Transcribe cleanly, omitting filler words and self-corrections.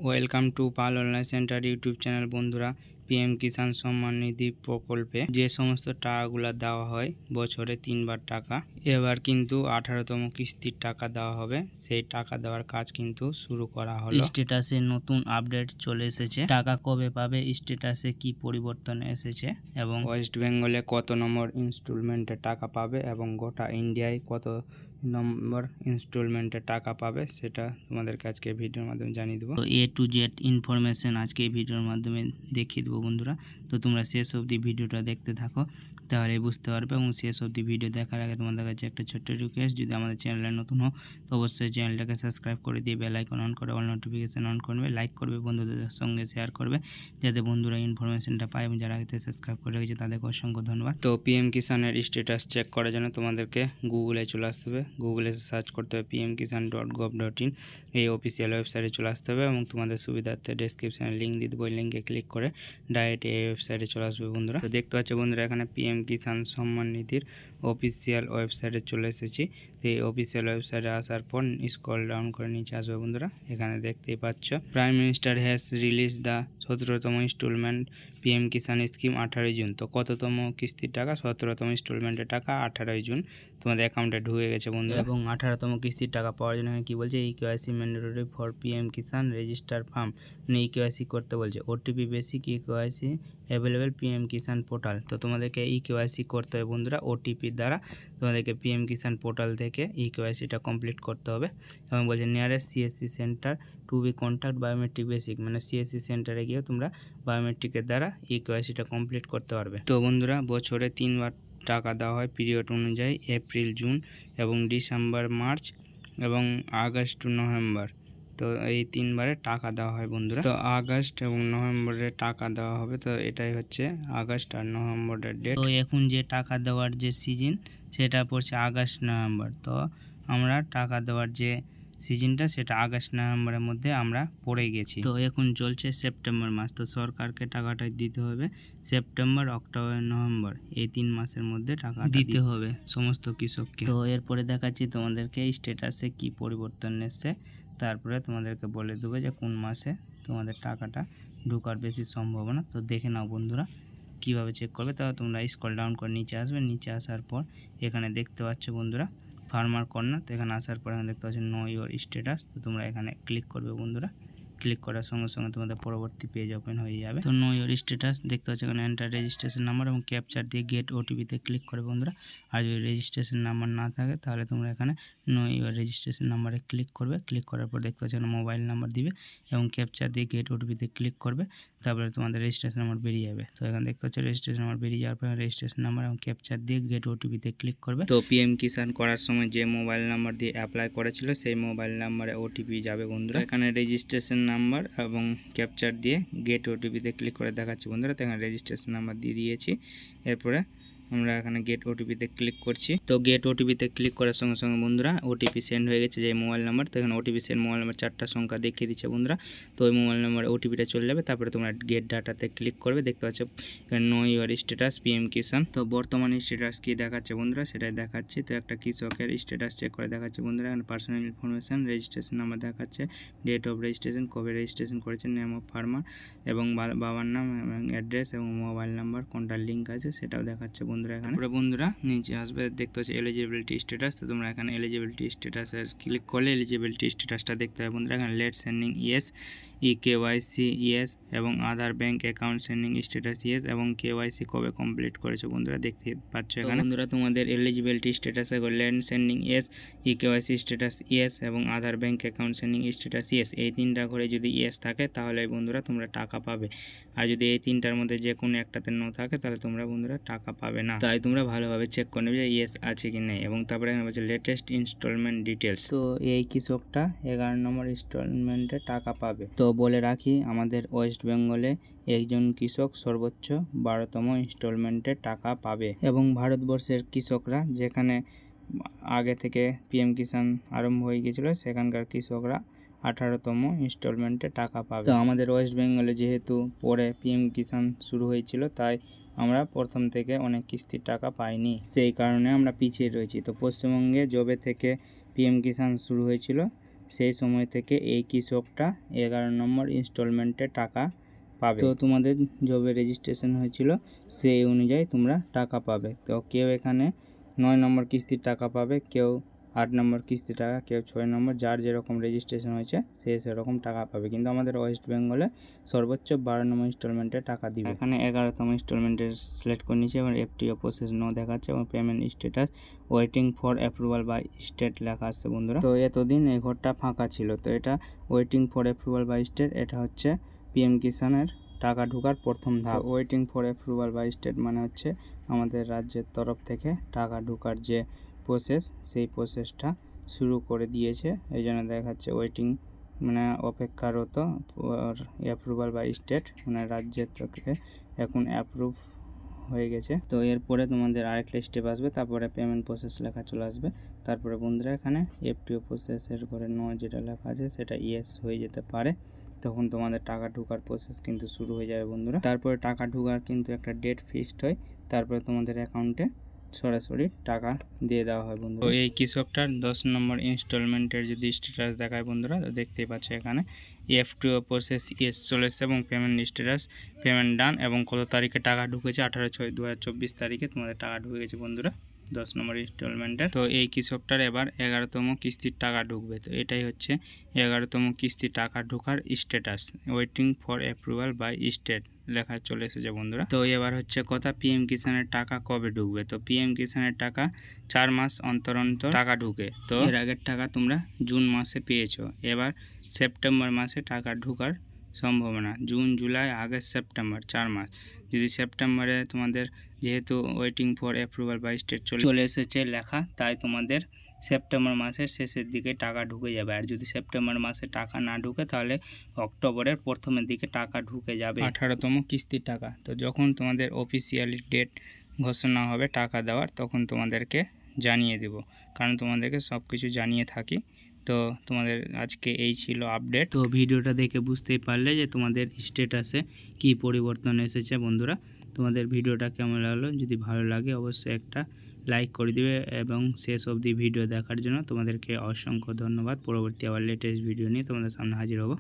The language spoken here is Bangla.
Welcome to Pal online centre YouTube channel. বন্ধুরা, পিএম কিষাণ সম্মান নিধি প্রকল্পে যে সমস্ত টাকাগুলো দেওয়া হয় বছরে 3বার টাকা, এবার কিন্তু 18তম কিস্তির টাকা দেওয়া হবে। সেই টাকা দেওয়ার কাজ কিন্তু শুরু করা হলো। স্ট্যাটাসে নতুন আপডেট চলে এসেছে। টাকা কবে পাবে, স্ট্যাটাসে কি পরিবর্তন এসেছে এবং ওয়েস্ট বেঙ্গলে কত নম্বর ইনস্টলমেন্টে টাকা পাবে এবং গোটা ইন্ডিয়ায় কত নম্বর ইনস্টলমেন্টে টাকা পাবে সেটা তোমাদেরকে আজকে ভিডিওর মাধ্যমে জানিয়ে দেবো। তো A to Z ইনফরমেশন আজকে এই ভিডিওর মাধ্যমে দেখিয়ে দেবো বন্ধুরা। তো তোমরা শেষ অবধি ভিডিওটা দেখতে থাকো, তাহলে বুঝতে পারবে। এবং শেষ অবধি ভিডিও দেখার আগে তোমাদের কাছে একটা ছোট্ট রিকোয়েস্ট, যদি আমাদের চ্যানেলে নতুন হও তো অবশ্যই চ্যানেলটাকে সাবস্ক্রাইব করে দিয়ে বেল আইকন অন করে অল নোটিফিকেশন অন করবে, লাইক করবে, বন্ধুদের সঙ্গে শেয়ার করবে যাতে বন্ধুরা ইনফরমেশনটা পায়। এবং যারা আগে সাবস্ক্রাইব করে রেখেছে তাদেরকে অসংখ্য ধন্যবাদ। তো পিএম কিষাণের স্ট্যাটাস চেক করার জন্য তোমাদেরকে গুগলে চলে আসতে হবে। গুগলে সার্চ করতে হবে pmkisan.gov.in, এই অফিসিয়াল ওয়েবসাইটে চলে আসতে হবে। এবং তোমাদের সুবিধার্থে ডেসক্রিপশানে লিঙ্ক দিয়ে দেবো, ওই লিঙ্কে ক্লিক করে ডাইরেক্ট এই ওয়েবসাইটে চলে আসবে বন্ধুরা। তো দেখতে পাচ্ছ বন্ধুরা, এখানে পিএম কিষাণ সম্মান নিধির অফিসিয়াল ওয়েবসাইটে চলে এসেছি। তো এই অফিসিয়াল ওয়েবসাইটে আসার পর স্ক্রল ডাউন করে নিচে আসবে বন্ধুরা। এখানে দেখতেই পাচ্ছ prime minister has release the 17তম instalment PM Kisan scheme 18 June. তো কততম কিস্তির টাকা? 17তম ইনস্টলমেন্টের টাকা 18 জুন তোমাদের অ্যাকাউন্টে ঢুকে গেছে বন্ধুরা। এবং 18তম কিস্তির টাকা পাওয়ার জন্য কি বলছে, eKYC mandatory for PM Kisan register farm, মানে ইকেওয়াইসি করতে বলছে। OTP basic eKYC available PM Kisan portal. তো তোমাদেরকে ইকেওয়াইসি করতে হবে বন্ধুরা, ওটিপির দ্বারা তোমাদেরকে পিএম কিষাণ পোর্টাল থেকে ইকেওয়াইসিটা কমপ্লিট করতে হবে। এবং বলছে nearest CSC centre to be contact biometric basic, মানে সিএসসি সেন্টারে গিয়ে তোমরা বায়োমেট্রিকের দ্বারা ইকেওয়াইসিটা কমপ্লিট করতে পারবে। তো বন্ধুরা, বছরে 3বার টাকা দেওয়া হয় পিরিয়ড অনুযায়ী, এপ্রিল, জুন এবং ডিসেম্বর, মার্চ এবং আগস্ট টু নভেম্বর। তো এই 3বারে টাকা দেওয়া হয় বন্ধুরা। তো আগস্ট এবং নভেম্বরে টাকা দেওয়া হবে। তো এটাই হচ্ছে আগস্ট আর নভেম্বরের ডেট। তো এখন যে টাকা দেওয়ার যে সিজন সেটা পড়ছে আগস্ট নভেম্বর। তো আমরা টাকা দেওয়ার যে সিজনটা সেটা আগস্ট নভেম্বরের মধ্যে আমরা পড়ে গেছি। তো এখন চলছে সেপ্টেম্বর মাস। তো সরকারকে টাকাটা দিতে হবে সেপ্টেম্বর, অক্টোবর, নভেম্বর, এই 3 মাসের মধ্যে টাকা দিতে হবে সমস্ত কৃষককে। তো এরপরে দেখাচ্ছি তোমাদেরকে স্ট্যাটাসে কি পরিবর্তন এসছে, তারপরে তোমাদেরকে বলে দেবো যে কোন মাসে তোমাদের টাকাটা ঢোকার বেশি সম্ভাবনা। তো দেখে নাও বন্ধুরা কিভাবে চেক করবে। তো তোমরা স্ক্রল ডাউন করে নিচে আসবে। নিচে আসার পর এখানে দেখতে পাচ্ছ বন্ধুরা ফার্মার কর্নার। তো এখানে আসার পর এখানে দেখতে পাচ্ছ নো ইওর স্ট্যাটাস। তো তোমরা এখানে ক্লিক করবে বন্ধুরা। ক্লিক করার সঙ্গে সঙ্গে তোমাদের পরবর্তী পেজ ওপেন হয়ে যাবে। তো নো ইওর স্ট্যাটাস দেখতে পাচ্ছ এখানে এন্টার রেজিস্ট্রেশন নাম্বার এবং ক্যাপচার দিয়ে গেট ওটিপিতে ক্লিক করে বন্ধুরা। আর যদি রেজিস্ট্রেশন নাম্বার না থাকে তাহলে তোমরা এখানে নো ইওর রেজিস্ট্রেশন নাম্বারে ক্লিক করবে। ক্লিক করার পর দেখতে পাচ্ছ এখানে মোবাইল নাম্বার দিবে এবং ক্যাপচার দিয়ে গেট ওটিপিতে ক্লিক করবে। তারপরে তোমাদের রেজিস্ট্রেশন নাম্বার বেরিয়ে যাবে। তো এখানে দেখতে পাচ্ছ রেজিস্ট্রেশন নাম্বার বেরিয়ে যাওয়ার পর রেজিস্ট্রেশন নাম্বার এবং ক্যাপচার দিয়ে গেট ওটিপিতে ক্লিক করবে। তো পিএম কিষাণ করার সময় যে মোবাইল নাম্বার দিয়ে অ্যাপ্লাই করেছিল সেই মোবাইল নাম্বারে ওটিপি যাবে বন্ধুরা। এখানে রেজিস্ট্রেশন নাম্বার এবং ক্যাপচার দিয়ে গেট ওটিপিতে ক্লিক করে দেখাচ্ছি বন্ধুরা। তো এখানে রেজিস্ট্রেশন নাম্বার দিয়ে দিয়েছি। এরপরে আমরা এখানে গেট ওটিপিতে ক্লিক করছি। তো গেট ওটিপিতে ক্লিক করার সঙ্গে সঙ্গে বন্ধুরা ওটিপি সেন্ড হয়ে গেছে যে মোবাইল নাম্বার। তো এখানে ওটিপি সেন্ড মোবাইল নাম্বার 4টা সংখ্যা দেখিয়ে দিচ্ছে বন্ধুরা। তো ওই মোবাইল নাম্বারে ওটিপিটা চলে যাবে। তারপরে তোমরা গেট ডাটাতে ক্লিক করবে। দেখতে পাচ্ছ এখানে নো ইওর স্ট্যাটাস পিএম কিষাণ। তো বর্তমানে স্ট্যাটাস কি দেখাচ্ছে বন্ধুরা সেটাই দেখাচ্ছি। তো একটা কৃষকের স্ট্যাটাস চেক করে দেখাচ্ছে বন্ধুরা। এখানে পার্সোনাল ইনফরমেশন, রেজিস্ট্রেশন নাম্বার দেখাচ্ছে, ডেট অফ রেজিস্ট্রেশন, কবে রেজিস্ট্রেশন করেছেন, নেম অফ ফার্মার এবং বাবার নাম এবং অ্যাড্রেস এবং মোবাইল নাম্বার কোনটা লিঙ্ক আছে সেটাও দেখাচ্ছে বন্ধুরা। এখানে বন্ধুরা নিচে আসবে দেখতে পাচ্ছি এলিজিবিলিটি স্ট্যাটাস। তো তোমরা এখানে এলিজিবিলিটি স্ট্যাটাসে ক্লিক করলে এলিজিবিলিটি স্ট্যাটাসটা দেখতে হবে বন্ধুরা। এখানে land seeding yes, eKYC yes এবং Aadhaar bank account seeding status yes এবং কেওয়াইসি কবে কমপ্লিট করেছো বন্ধুরা দেখতে পাচ্ছ এখানে। বন্ধুরা তোমাদের এলিজিবিলিটি স্ট্যাটাসে land seeding yes, eKYC status yes এবং Aadhaar bank account seeding status yes, এই 3টা করে যদি ইয়েস থাকে তাহলে বন্ধুরা তোমরা টাকা পাবে। আর যদি এই 3টার মধ্যে যে কোনো একটাতে নো থাকে তাহলে তোমরা বন্ধুরা টাকা পাবে না। তাই তোমরা ভালোভাবে চেক করে নেবে যে ইয়েস আছে কি নেই। এবং তারপরে এখানে বলছে লেটেস্ট ইনস্টলমেন্ট ডিটেলস। তো এই কৃষকটা 11 নম্বর ইনস্টলমেন্টে টাকা পাবে। তো বলে রাখি আমাদের ওয়েস্ট বেঙ্গলে একজন কৃষক সর্বোচ্চ 12তম ইনস্টলমেন্টে টাকা পাবে। এবং ভারতবর্ষের কৃষকরা যেখানে আগে থেকে পিএম কিষাণ আরম্ভ হয়ে গিয়েছিল সেখানকার কৃষকরা 18তম ইনস্টলমেন্টে টাকা পাবে। তো আমাদের ওয়েস্ট বেঙ্গলে যেহেতু পরে পিএম কিষাণ শুরু হয়েছিল তাই আমরা প্রথম থেকে অনেক কিস্তির টাকা পাইনি, সেই কারণে আমরা পিছিয়ে রয়েছি। তো পশ্চিমবঙ্গে যবে থেকে পিএম কিষাণ শুরু হয়েছিল সেই সময় থেকে এই কৃষকটা 11 নম্বর ইনস্টলমেন্টে টাকা পাবে। তো তোমাদের জবে রেজিস্ট্রেশন হয়েছিল সেই অনুযায়ী তোমরা টাকা পাবে। তো কেউ এখানে 9 নম্বর কিস্তির টাকা পাবে, কেউ 8 নম্বর কিস্তির টাকা, কেউ 6 নম্বর, যার যেরকম রেজিস্ট্রেশন হয়েছে সে সেরকম টাকা পাবে। কিন্তু আমাদের ওয়েস্ট বেঙ্গলে সর্বোচ্চ 12 নম্বর ইনস্টলমেন্টে টাকা দিবে। এখানে 11তম ইনস্টলমেন্টে সিলেক্ট করে নিয়েছে এবং এফটিও প্রসেস নো দেখাচ্ছে এবং payment status waiting for approval by state লেখা আসছে বন্ধুরা। তো এতদিন এই ঘরটা ফাঁকা ছিল, তো এটা waiting for approval by state, এটা হচ্ছে পিএম কিষানের টাকা ঢোকার প্রথম ধাপ। Waiting for approval by state মানে হচ্ছে আমাদের রাজ্যের তরফ থেকে টাকা ঢোকার যে প্রসেস সেই প্রসেসটা শুরু করে দিয়েছে, এই জন্য দেখাচ্ছে ওয়েটিং মানে অপেক্ষারত অ্যাপ্রুভাল বাই স্টেট, মানে রাজ্যের থেকে এখন অ্যাপ্রুভ হয়ে গেছে। তো এরপরে তোমাদের আরেকটা স্টেপ আসবে, তারপরে পেমেন্ট প্রসেস লেখা চলে আসবে। তারপরে বন্ধুরা এখানে এফটিও প্রসেসের পরে নো যেটা লেখা আছে সেটা ইয়েস হয়ে যেতে পারে, তখন তোমাদের টাকা ঢোকার প্রসেস কিন্তু শুরু হয়ে যাবে বন্ধুরা। তারপরে টাকা ঢোকার কিন্তু একটা ডেট ফিক্সড হয়, তারপরে তোমাদের অ্যাকাউন্টে সরাসরি টাকা দিয়ে দেওয়া হয় বন্ধুরা। তো এই কৃষকটার 10 নম্বর ইনস্টলমেন্টের যদি স্ট্যাটাস দেখায় বন্ধুরা, তো দেখতেই পাচ্ছ এখানে এফটিও প্রসেস ইয়েস চলেছে এবং পেমেন্ট স্ট্যাটাস পেমেন্ট ডান এবং কত তারিখে টাকা ঢুকেছে 18/6/2024 তারিখে তোমাদের টাকা ঢুকে গেছে বন্ধুরা 10 নম্বর ইনস্টলমেন্টের। তো এই কৃষকটার এবার 11তম কিস্তির টাকা ঢুকবে। তো এটাই হচ্ছে 11তম কিস্তির টাকা ঢোকার status, waiting for approval by state লেখা চলে এসেছে বন্ধুরা। তো এবার হচ্ছে কথা পিএম কিষানের টাকা কবে ঢুকবে। তো পিএম কিষানের টাকা 4 মাস অন্তর অন্তর টাকা ঢুকে। তো এর আগের টাকা তোমরা জুন মাসে পেয়েছো, এবার সেপ্টেম্বর মাসে টাকা ঢোকার সম্ভাবনা। জুন, জুলাই, আগস্ট, সেপ্টেম্বর 4 মাস। যদি সেপ্টেম্বরে তোমাদের যেহেতু waiting for approval by state চলে এসেছে লেখা, তাই তোমাদের সেপ্টেম্বর মাসের শেষের দিকে টাকা ঢুকে যাবে। আর যদি সেপ্টেম্বর মাসে টাকা না ঢুকে তাহলে অক্টোবরের প্রথমের দিকে টাকা ঢুকে যাবে 18তম কিস্তির টাকা। তো যখন তোমাদের অফিসিয়ালি ডেট ঘোষণা হবে টাকা দেওয়ার, তখন তোমাদেরকে জানিয়ে দেব, কারণ তোমাদেরকে সব কিছু জানিয়ে থাকি। তো তোমাদের আজকে এই ছিল আপডেট। তো ভিডিওটা দেখে বুঝতেই পারলে যে তোমাদের স্ট্যাটাসে কি পরিবর্তন এসেছে বন্ধুরা। তোমাদের ভিডিওটা কেমন লাগলো, যদি ভালো লাগে অবশ্যই একটা লাইক করে দিবে এবং শেষ অবধি ভিডিও দেখার জন্য তোমাদেরকে অসংখ্য ধন্যবাদ। পরবর্তী আবার লেটেস্ট ভিডিও নিয়ে তোমাদের সামনে হাজির হব।